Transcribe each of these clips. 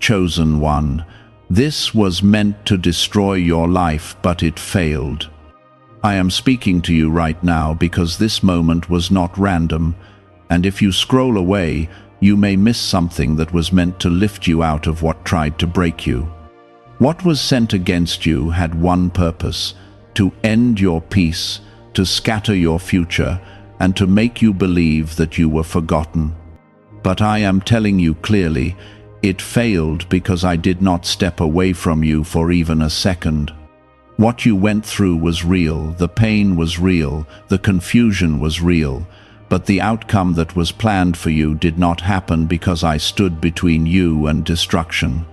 Chosen one, this was meant to destroy your life, but it failed. I am speaking to you right now because this moment was not random, and if you scroll away, you may miss something that was meant to lift you out of what tried to break you. What was sent against you had one purpose: to end your peace, to scatter your future, and to make you believe that you were forgotten. But I am telling you clearly, it failed because I did not step away from you for even a second. What you went through was real, the pain was real, the confusion was real, but the outcome that was planned for you did not happen because I stood between you and destruction.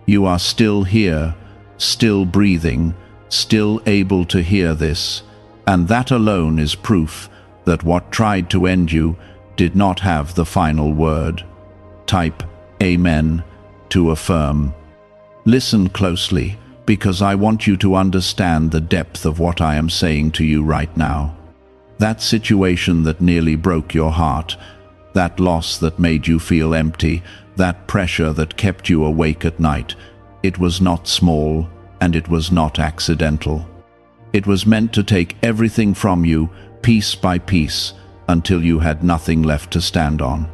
You are still here, still breathing, still able to hear this, and that alone is proof that what tried to end you did not have the final word. Type Amen to affirm. Listen closely, because I want you to understand the depth of what I am saying to you right now. That situation that nearly broke your heart, that loss that made you feel empty, that pressure that kept you awake at night, it was not small, and it was not accidental. It was meant to take everything from you, piece by piece, until you had nothing left to stand on.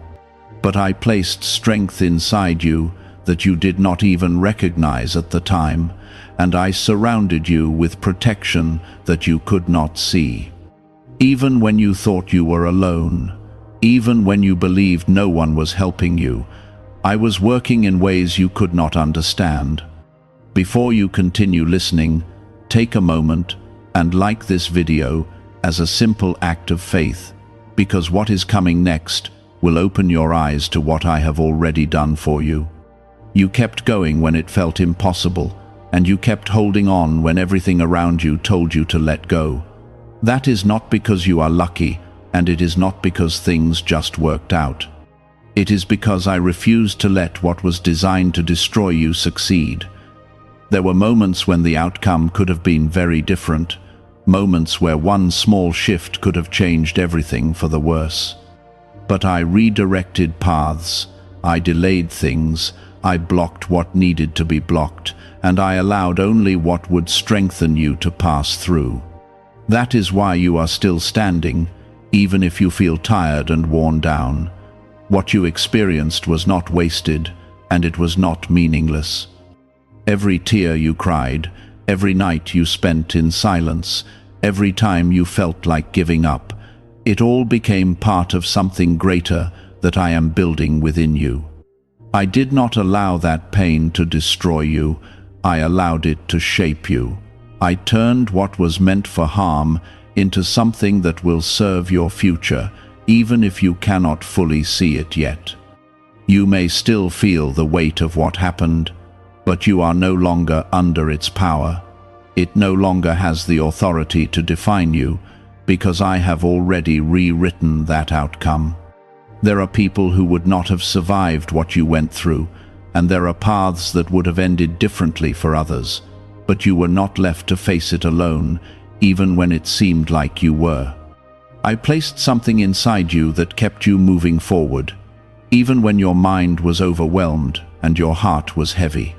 But I placed strength inside you that you did not even recognize at the time, and I surrounded you with protection that you could not see. Even when you thought you were alone, even when you believed no one was helping you, I was working in ways you could not understand. Before you continue listening, take a moment and like this video as a simple act of faith, because what is coming next will open your eyes to what I have already done for you. You kept going when it felt impossible, and you kept holding on when everything around you told you to let go. That is not because you are lucky, and it is not because things just worked out. It is because I refused to let what was designed to destroy you succeed. There were moments when the outcome could have been very different, moments where one small shift could have changed everything for the worse. But I redirected paths, I delayed things, I blocked what needed to be blocked, and I allowed only what would strengthen you to pass through. That is why you are still standing, even if you feel tired and worn down. What you experienced was not wasted, and it was not meaningless. Every tear you cried, every night you spent in silence, every time you felt like giving up, it all became part of something greater that I am building within you. I did not allow that pain to destroy you, I allowed it to shape you. I turned what was meant for harm into something that will serve your future, even if you cannot fully see it yet. You may still feel the weight of what happened, but you are no longer under its power. It no longer has the authority to define you, because I have already rewritten that outcome. There are people who would not have survived what you went through, and there are paths that would have ended differently for others, but you were not left to face it alone, even when it seemed like you were. I placed something inside you that kept you moving forward, even when your mind was overwhelmed and your heart was heavy.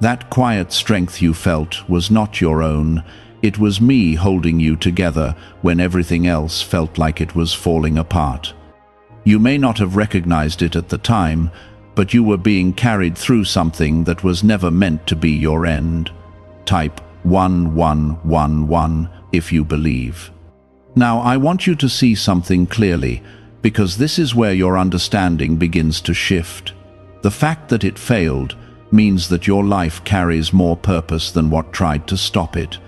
That quiet strength you felt was not your own. It was me holding you together when everything else felt like it was falling apart. You may not have recognized it at the time, but you were being carried through something that was never meant to be your end. Type 1111 if you believe. Now I want you to see something clearly, because this is where your understanding begins to shift. The fact that it failed means that your life carries more purpose than what tried to stop it.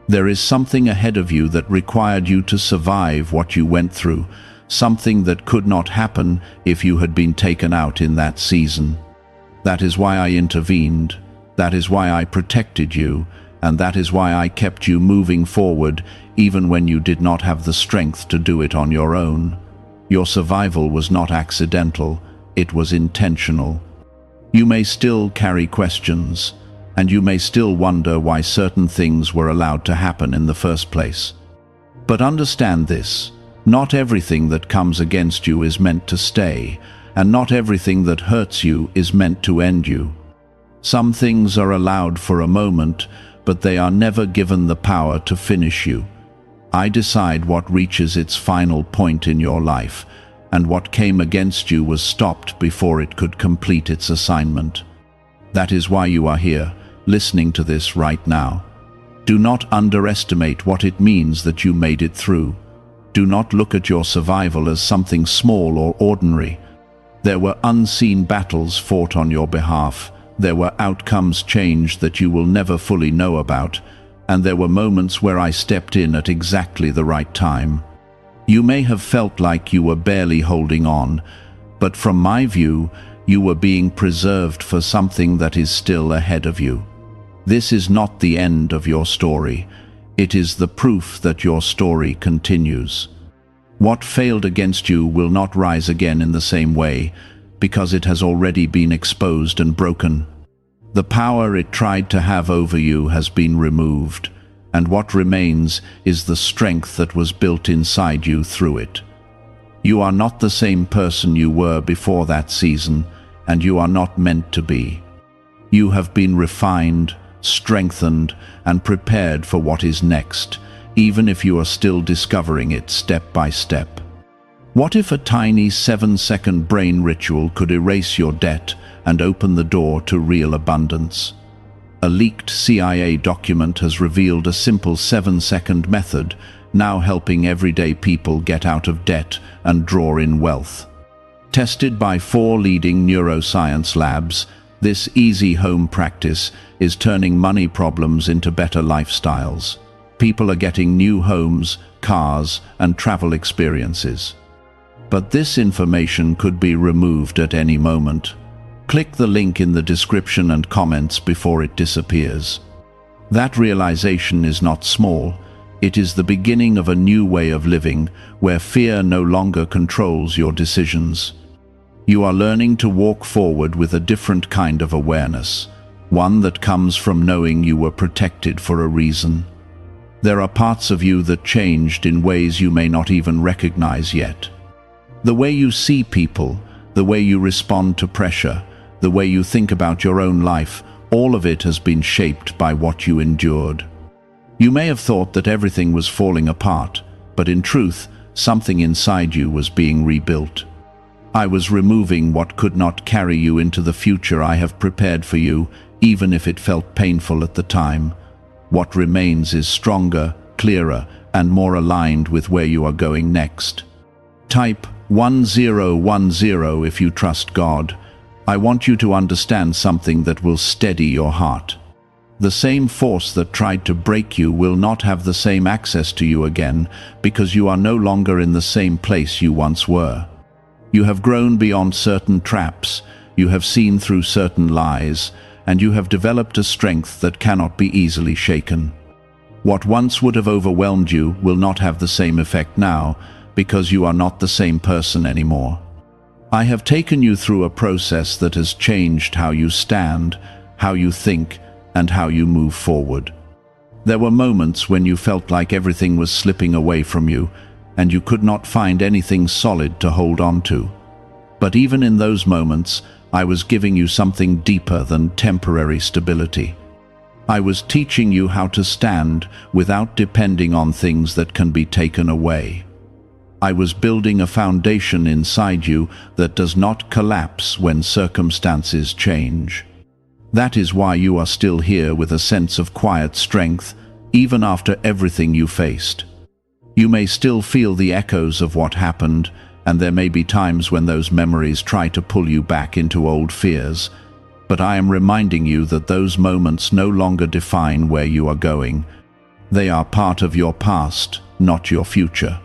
There is something ahead of you that required you to survive what you went through, something that could not happen if you had been taken out in that season. That is why I intervened, that is why I protected you, and that is why I kept you moving forward even when you did not have the strength to do it on your own. Your survival was not accidental, it was intentional. You may still carry questions, and you may still wonder why certain things were allowed to happen in the first place. But understand this, not everything that comes against you is meant to stay, and not everything that hurts you is meant to end you. Some things are allowed for a moment, but they are never given the power to finish you. I decide what reaches its final point in your life, and what came against you was stopped before it could complete its assignment. That is why you are here, listening to this right now. Do not underestimate what it means that you made it through. Do not look at your survival as something small or ordinary. There were unseen battles fought on your behalf. There were outcomes changed that you will never fully know about, and there were moments where I stepped in at exactly the right time. You may have felt like you were barely holding on, but from my view, you were being preserved for something that is still ahead of you. This is not the end of your story. It is the proof that your story continues. What failed against you will not rise again in the same way, because it has already been exposed and broken. The power it tried to have over you has been removed, and what remains is the strength that was built inside you through it. You are not the same person you were before that season, and you are not meant to be. You have been refined, strengthened, and prepared for what is next, even if you are still discovering it step by step. What if a tiny 7-second brain ritual could erase your debt and open the door to real abundance? A leaked CIA document has revealed a simple 7-second method, now helping everyday people get out of debt and draw in wealth. Tested by 4 leading neuroscience labs, this easy home practice is turning money problems into better lifestyles. People are getting new homes, cars, and travel experiences. But this information could be removed at any moment. Click the link in the description and comments before it disappears. That realization is not small. It is the beginning of a new way of living, where fear no longer controls your decisions. You are learning to walk forward with a different kind of awareness, one that comes from knowing you were protected for a reason. There are parts of you that changed in ways you may not even recognize yet. The way you see people, the way you respond to pressure, the way you think about your own life, all of it has been shaped by what you endured. You may have thought that everything was falling apart, but in truth, something inside you was being rebuilt. I was removing what could not carry you into the future I have prepared for you, even if it felt painful at the time. What remains is stronger, clearer, and more aligned with where you are going next. Type 1010 if you trust God. I want you to understand something that will steady your heart. The same force that tried to break you will not have the same access to you again, because you are no longer in the same place you once were. You have grown beyond certain traps, you have seen through certain lies, and you have developed a strength that cannot be easily shaken. What once would have overwhelmed you will not have the same effect now, because you are not the same person anymore. I have taken you through a process that has changed how you stand, how you think, and how you move forward. There were moments when you felt like everything was slipping away from you, and you could not find anything solid to hold on to. But even in those moments, I was giving you something deeper than temporary stability. I was teaching you how to stand without depending on things that can be taken away. I was building a foundation inside you that does not collapse when circumstances change. That is why you are still here with a sense of quiet strength, even after everything you faced. You may still feel the echoes of what happened, and there may be times when those memories try to pull you back into old fears, but I am reminding you that those moments no longer define where you are going. They are part of your past, not your future.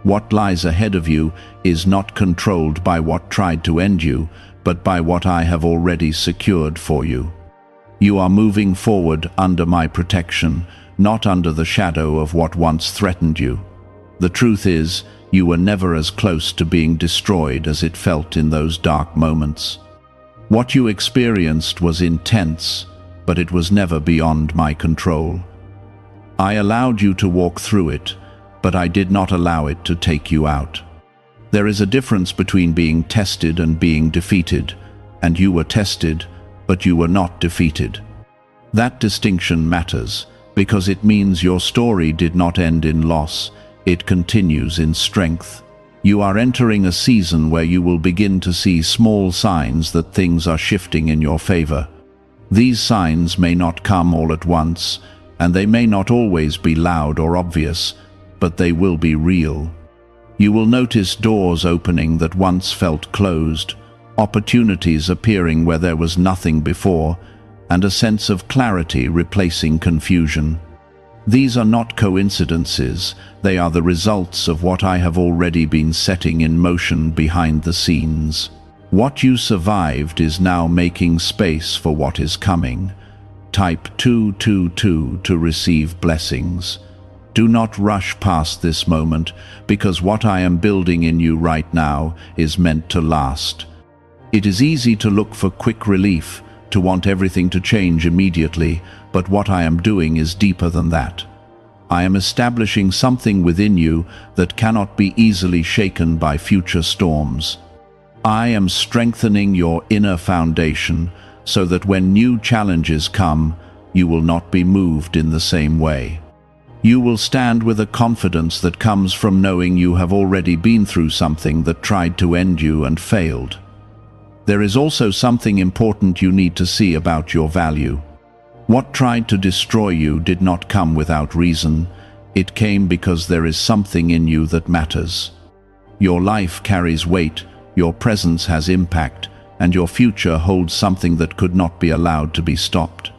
What lies ahead of you is not controlled by what tried to end you, but by what I have already secured for you. You are moving forward under my protection, not under the shadow of what once threatened you. The truth is, you were never as close to being destroyed as it felt in those dark moments. What you experienced was intense, but it was never beyond my control. I allowed you to walk through it, but I did not allow it to take you out. There is a difference between being tested and being defeated, and you were tested, but you were not defeated. That distinction matters, because it means your story did not end in loss, it continues in strength. You are entering a season where you will begin to see small signs that things are shifting in your favor. These signs may not come all at once, and they may not always be loud or obvious, but they will be real. You will notice doors opening that once felt closed, opportunities appearing where there was nothing before, and a sense of clarity replacing confusion. These are not coincidences, they are the results of what I have already been setting in motion behind the scenes. What you survived is now making space for what is coming. Type 222 to receive blessings. Do not rush past this moment, because what I am building in you right now is meant to last. It is easy to look for quick relief, to want everything to change immediately, but what I am doing is deeper than that. I am establishing something within you that cannot be easily shaken by future storms. I am strengthening your inner foundation so that when new challenges come, you will not be moved in the same way. You will stand with a confidence that comes from knowing you have already been through something that tried to end you and failed. There is also something important you need to see about your value. What tried to destroy you did not come without reason. It came because there is something in you that matters. Your life carries weight, your presence has impact, and your future holds something that could not be allowed to be stopped.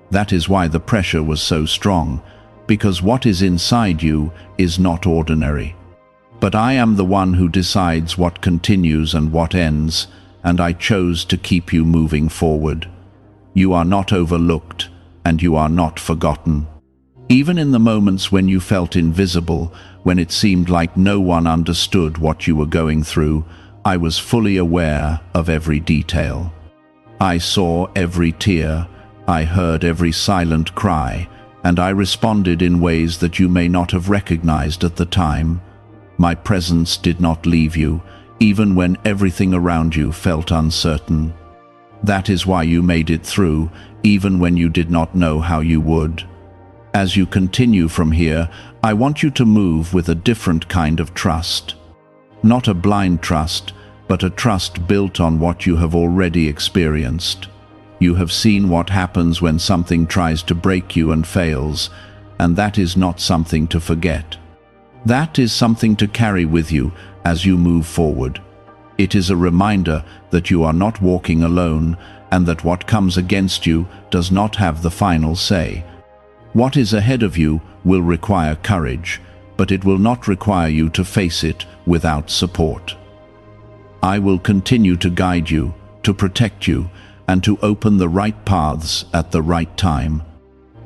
That is why the pressure was so strong, because what is inside you is not ordinary. But I am the one who decides what continues and what ends, and I chose to keep you moving forward. You are not overlooked, and you are not forgotten. Even in the moments when you felt invisible, when it seemed like no one understood what you were going through, I was fully aware of every detail. I saw every tear, I heard every silent cry, and I responded in ways that you may not have recognized at the time. My presence did not leave you, even when everything around you felt uncertain. That is why you made it through, even when you did not know how you would. As you continue from here, I want you to move with a different kind of trust. Not a blind trust, but a trust built on what you have already experienced. You have seen what happens when something tries to break you and fails, and that is not something to forget. That is something to carry with you as you move forward. It is a reminder that you are not walking alone, and that what comes against you does not have the final say. What is ahead of you will require courage, but it will not require you to face it without support. I will continue to guide you, to protect you, and to open the right paths at the right time.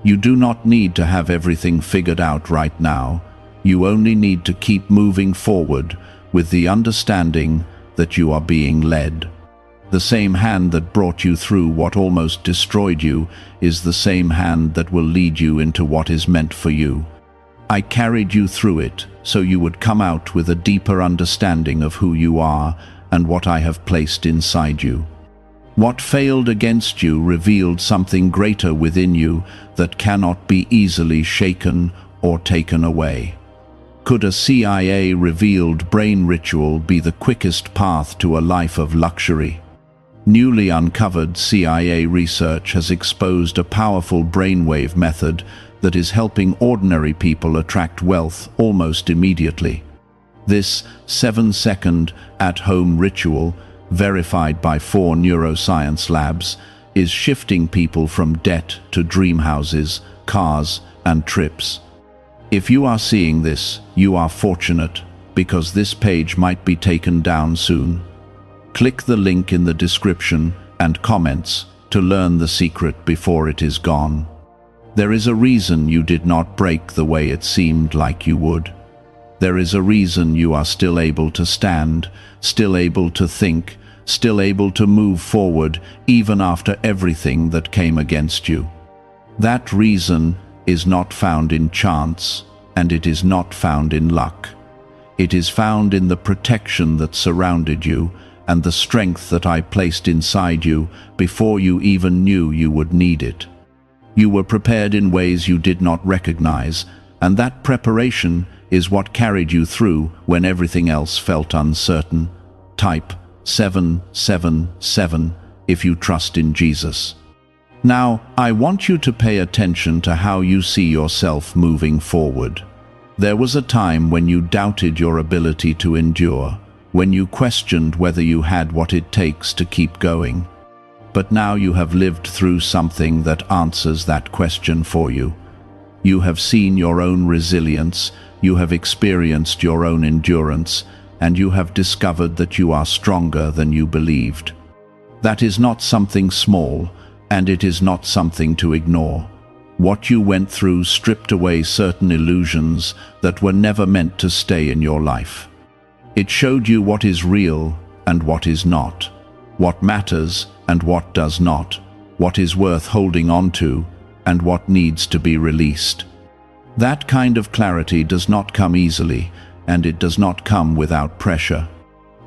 You do not need to have everything figured out right now. You only need to keep moving forward with the understanding that you are being led. The same hand that brought you through what almost destroyed you is the same hand that will lead you into what is meant for you. I carried you through it so you would come out with a deeper understanding of who you are and what I have placed inside you. What failed against you revealed something greater within you that cannot be easily shaken or taken away. Could a CIA-revealed brain ritual be the quickest path to a life of luxury? Newly uncovered CIA research has exposed a powerful brainwave method that is helping ordinary people attract wealth almost immediately. This 7-second at-home ritual, verified by 4 neuroscience labs, is shifting people from debt to dream houses, cars, and trips. If you are seeing this, you are fortunate, because this page might be taken down soon. Click the link in the description and comments to learn the secret before it is gone. There is a reason you did not break the way it seemed like you would. There is a reason you are still able to stand, still able to think, still able to move forward even after everything that came against you. That reason is not found in chance, and it is not found in luck. It is found in the protection that surrounded you and the strength that I placed inside you before you even knew you would need it. You were prepared in ways you did not recognize, and that preparation is what carried you through when everything else felt uncertain. Type 777 if you trust in Jesus. Now, I want you to pay attention to how you see yourself moving forward. There was a time when you doubted your ability to endure, when you questioned whether you had what it takes to keep going. But now you have lived through something that answers that question for you. You have seen your own resilience, you have experienced your own endurance, and you have discovered that you are stronger than you believed. That is not something small, and it is not something to ignore. What you went through stripped away certain illusions that were never meant to stay in your life. It showed you what is real and what is not, what matters and what does not, what is worth holding on to and what needs to be released. That kind of clarity does not come easily, and it does not come without pressure.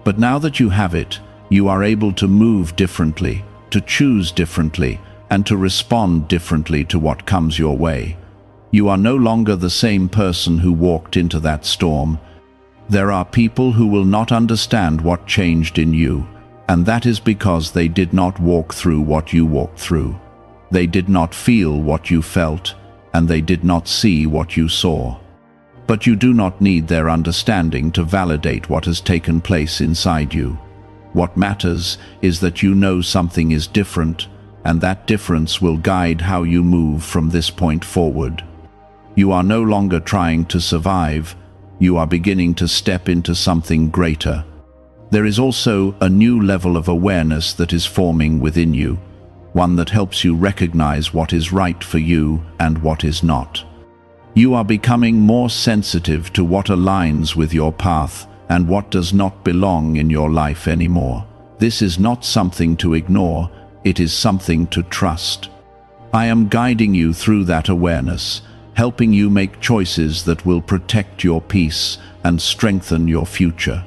But now that you have it, you are able to move differently, to choose differently, and to respond differently to what comes your way. You are no longer the same person who walked into that storm. There are people who will not understand what changed in you, and that is because they did not walk through what you walked through. They did not feel what you felt, and they did not see what you saw. But you do not need their understanding to validate what has taken place inside you. What matters is that you know something is different, and that difference will guide how you move from this point forward. You are no longer trying to survive, you are beginning to step into something greater. There is also a new level of awareness that is forming within you, one that helps you recognize what is right for you and what is not. You are becoming more sensitive to what aligns with your path and what does not belong in your life anymore. This is not something to ignore, it is something to trust. I am guiding you through that awareness, helping you make choices that will protect your peace and strengthen your future.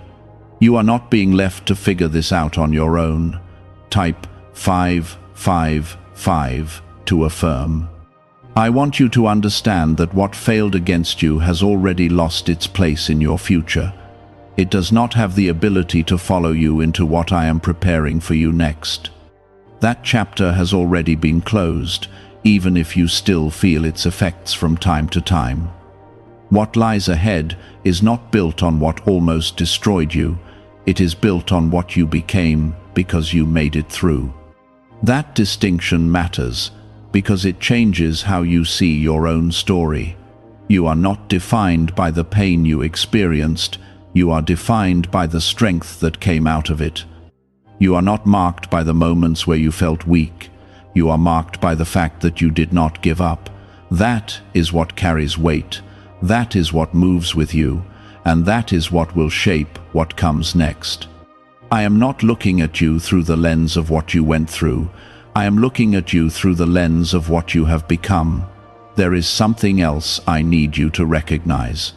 You are not being left to figure this out on your own. Type 555 to affirm. I want you to understand that what failed against you has already lost its place in your future. It does not have the ability to follow you into what I am preparing for you next. That chapter has already been closed, even if you still feel its effects from time to time. What lies ahead is not built on what almost destroyed you, it is built on what you became because you made it through. That distinction matters because it changes how you see your own story. You are not defined by the pain you experienced, you are defined by the strength that came out of it. You are not marked by the moments where you felt weak, you are marked by the fact that you did not give up. That is what carries weight, that is what moves with you, and that is what will shape what comes next. I am not looking at you through the lens of what you went through, I am looking at you through the lens of what you have become. There is something else I need you to recognize.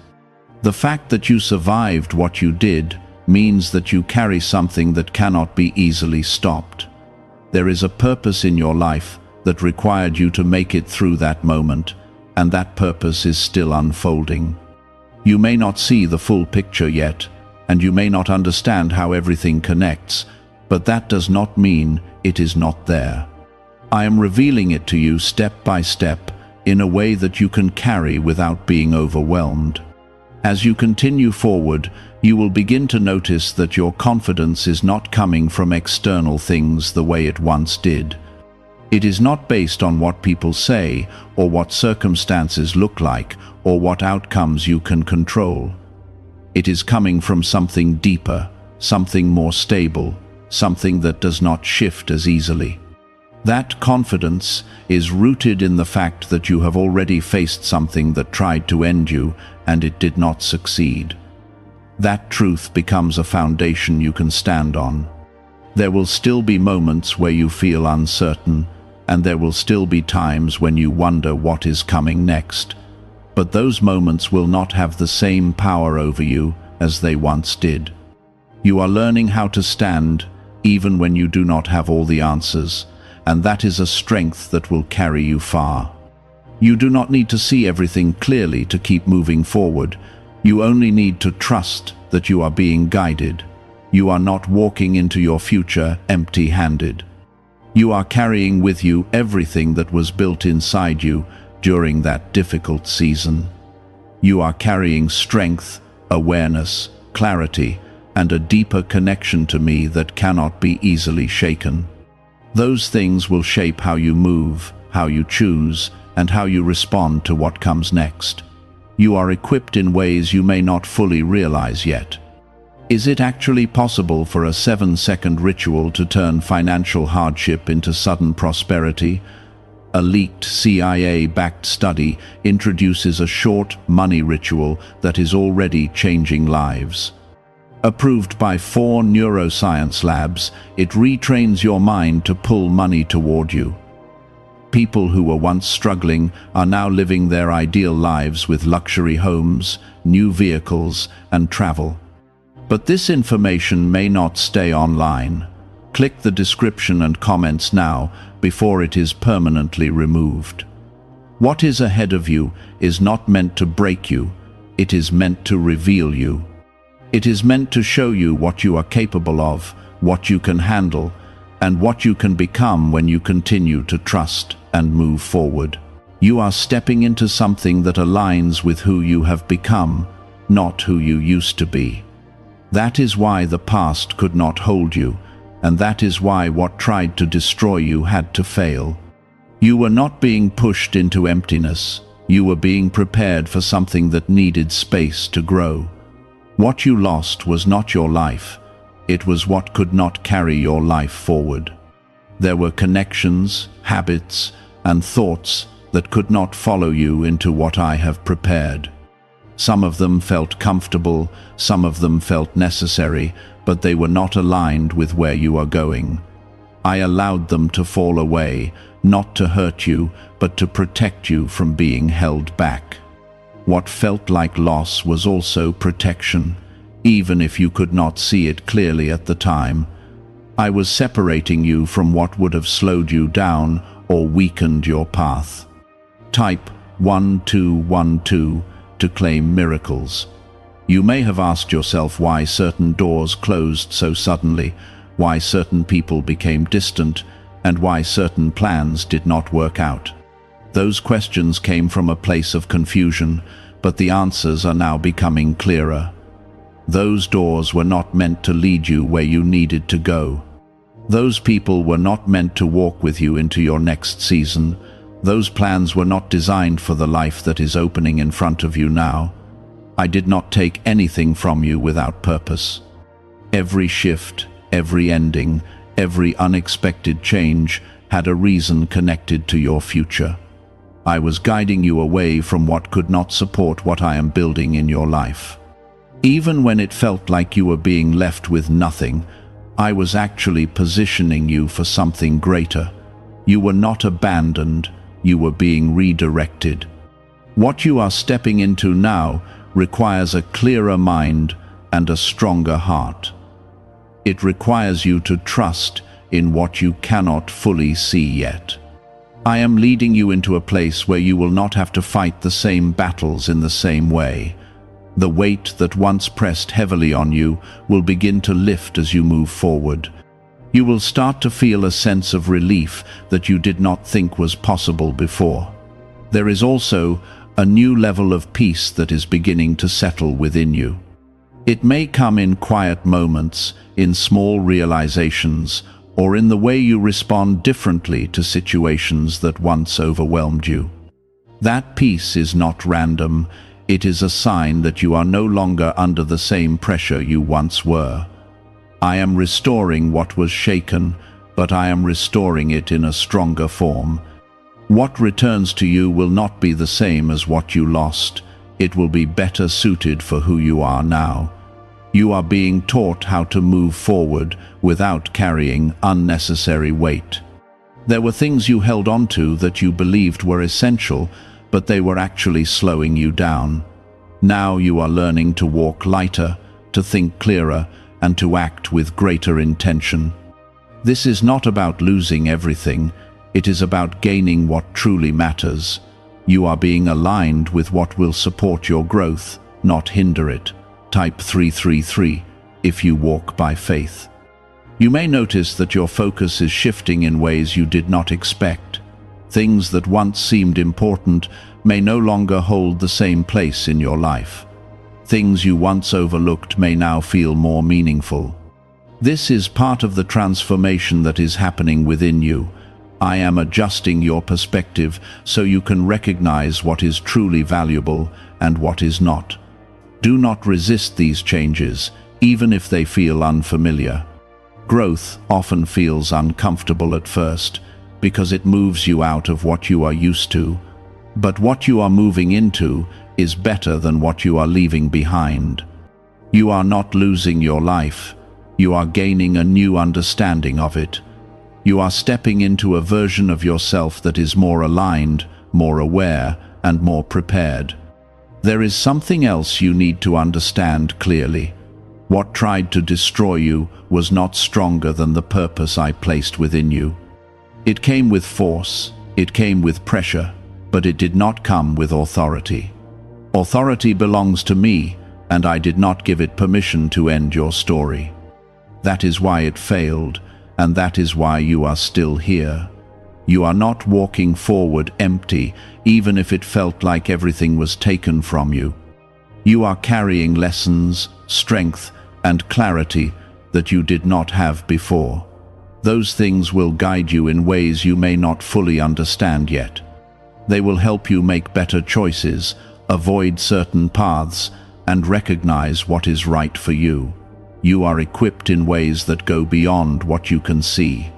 The fact that you survived what you did means that you carry something that cannot be easily stopped. There is a purpose in your life that required you to make it through that moment, and that purpose is still unfolding. You may not see the full picture yet, and you may not understand how everything connects, but that does not mean it is not there. I am revealing it to you step by step in a way that you can carry without being overwhelmed. As you continue forward, you will begin to notice that your confidence is not coming from external things the way it once did. It is not based on what people say, or what circumstances look like, or what outcomes you can control. It is coming from something deeper, something more stable, something that does not shift as easily. That confidence is rooted in the fact that you have already faced something that tried to end you and it did not succeed. That truth becomes a foundation you can stand on. There will still be moments where you feel uncertain, and there will still be times when you wonder what is coming next. But those moments will not have the same power over you as they once did. You are learning how to stand, even when you do not have all the answers, and that is a strength that will carry you far. You do not need to see everything clearly to keep moving forward. You only need to trust that you are being guided. You are not walking into your future empty-handed. You are carrying with you everything that was built inside you during that difficult season. You are carrying strength, awareness, clarity, and a deeper connection to me that cannot be easily shaken. Those things will shape how you move, how you choose, and how you respond to what comes next. You are equipped in ways you may not fully realize yet. Is it actually possible for a 7-second ritual to turn financial hardship into sudden prosperity? A leaked CIA-backed study introduces a short money ritual that is already changing lives. Approved by 4 neuroscience labs, it retrains your mind to pull money toward you. People who were once struggling are now living their ideal lives with luxury homes, new vehicles, and travel. But this information may not stay online. Click the description and comments now before it is permanently removed. What is ahead of you is not meant to break you, it is meant to reveal you. It is meant to show you what you are capable of, what you can handle, and what you can become when you continue to trust and move forward. You are stepping into something that aligns with who you have become, not who you used to be. That is why the past could not hold you, and that is why what tried to destroy you had to fail. You were not being pushed into emptiness. You were being prepared for something that needed space to grow. What you lost was not your life. It was what could not carry your life forward. There were connections, habits, and thoughts that could not follow you into what I have prepared. Some of them felt comfortable, some of them felt necessary, but they were not aligned with where you are going. I allowed them to fall away, not to hurt you, but to protect you from being held back. What felt like loss was also protection, even if you could not see it clearly at the time. I was separating you from what would have slowed you down or weakened your path. Type 1212 to claim miracles. You may have asked yourself why certain doors closed so suddenly, why certain people became distant, and why certain plans did not work out. Those questions came from a place of confusion, but the answers are now becoming clearer. Those doors were not meant to lead you where you needed to go. Those people were not meant to walk with you into your next season. Those plans were not designed for the life that is opening in front of you now. I did not take anything from you without purpose. Every shift, every ending, every unexpected change had a reason connected to your future. I was guiding you away from what could not support what I am building in your life. Even when it felt like you were being left with nothing, I was actually positioning you for something greater. You were not abandoned, you were being redirected. What you are stepping into now requires a clearer mind and a stronger heart. It requires you to trust in what you cannot fully see yet. I am leading you into a place where you will not have to fight the same battles in the same way. The weight that once pressed heavily on you will begin to lift as you move forward. You will start to feel a sense of relief that you did not think was possible before. There is also a new level of peace that is beginning to settle within you. It may come in quiet moments, in small realizations, or in the way you respond differently to situations that once overwhelmed you. That peace is not random. It is a sign that you are no longer under the same pressure you once were. I am restoring what was shaken, but I am restoring it in a stronger form. What returns to you will not be the same as what you lost. It will be better suited for who you are now. You are being taught how to move forward without carrying unnecessary weight. There were things you held on to that you believed were essential, but they were actually slowing you down. Now you are learning to walk lighter, to think clearer, and to act with greater intention. This is not about losing everything, it is about gaining what truly matters. You are being aligned with what will support your growth, not hinder it. Type 333 if you walk by faith. You may notice that your focus is shifting in ways you did not expect. Things that once seemed important may no longer hold the same place in your life. Things you once overlooked may now feel more meaningful. This is part of the transformation that is happening within you. I am adjusting your perspective so you can recognize what is truly valuable and what is not. Do not resist these changes, even if they feel unfamiliar. Growth often feels uncomfortable at first because it moves you out of what you are used to. But what you are moving into is better than what you are leaving behind. You are not losing your life. You are gaining a new understanding of it. You are stepping into a version of yourself that is more aligned, more aware, and more prepared. There is something else you need to understand clearly. What tried to destroy you was not stronger than the purpose I placed within you. It came with force, it came with pressure, but it did not come with authority. Authority belongs to me, and I did not give it permission to end your story. That is why it failed, and that is why you are still here. You are not walking forward empty, even if it felt like everything was taken from you. You are carrying lessons, strength, and clarity that you did not have before. Those things will guide you in ways you may not fully understand yet. They will help you make better choices, avoid certain paths, and recognize what is right for you. You are equipped in ways that go beyond what you can see.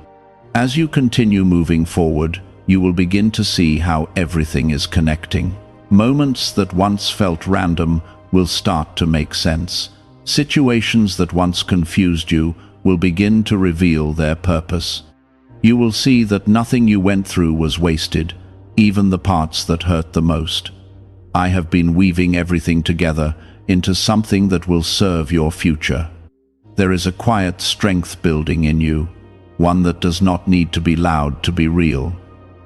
As you continue moving forward, you will begin to see how everything is connecting. Moments that once felt random will start to make sense. Situations that once confused you will begin to reveal their purpose. You will see that nothing you went through was wasted, even the parts that hurt the most. I have been weaving everything together into something that will serve your future. There is a quiet strength building in you, one that does not need to be loud to be real.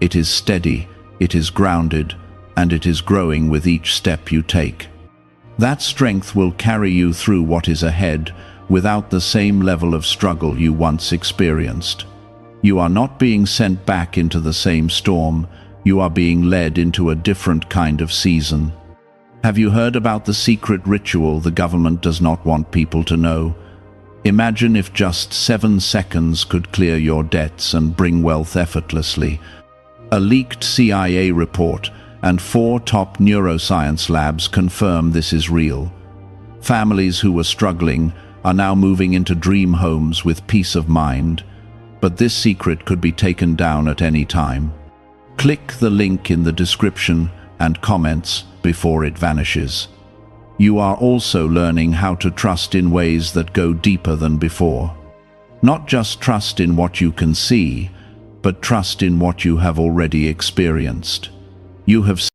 It is steady, it is grounded, and it is growing with each step you take. That strength will carry you through what is ahead without the same level of struggle you once experienced. You are not being sent back into the same storm, you are being led into a different kind of season. Have you heard about the secret ritual the government does not want people to know? Imagine if just 7 seconds could clear your debts and bring wealth effortlessly. A leaked CIA report and 4 top neuroscience labs confirm this is real. Families who were struggling are now moving into dream homes with peace of mind, but this secret could be taken down at any time. Click the link in the description and comments before it vanishes. You are also learning how to trust in ways that go deeper than before. Not just trust in what you can see, but trust in what you have already experienced. You have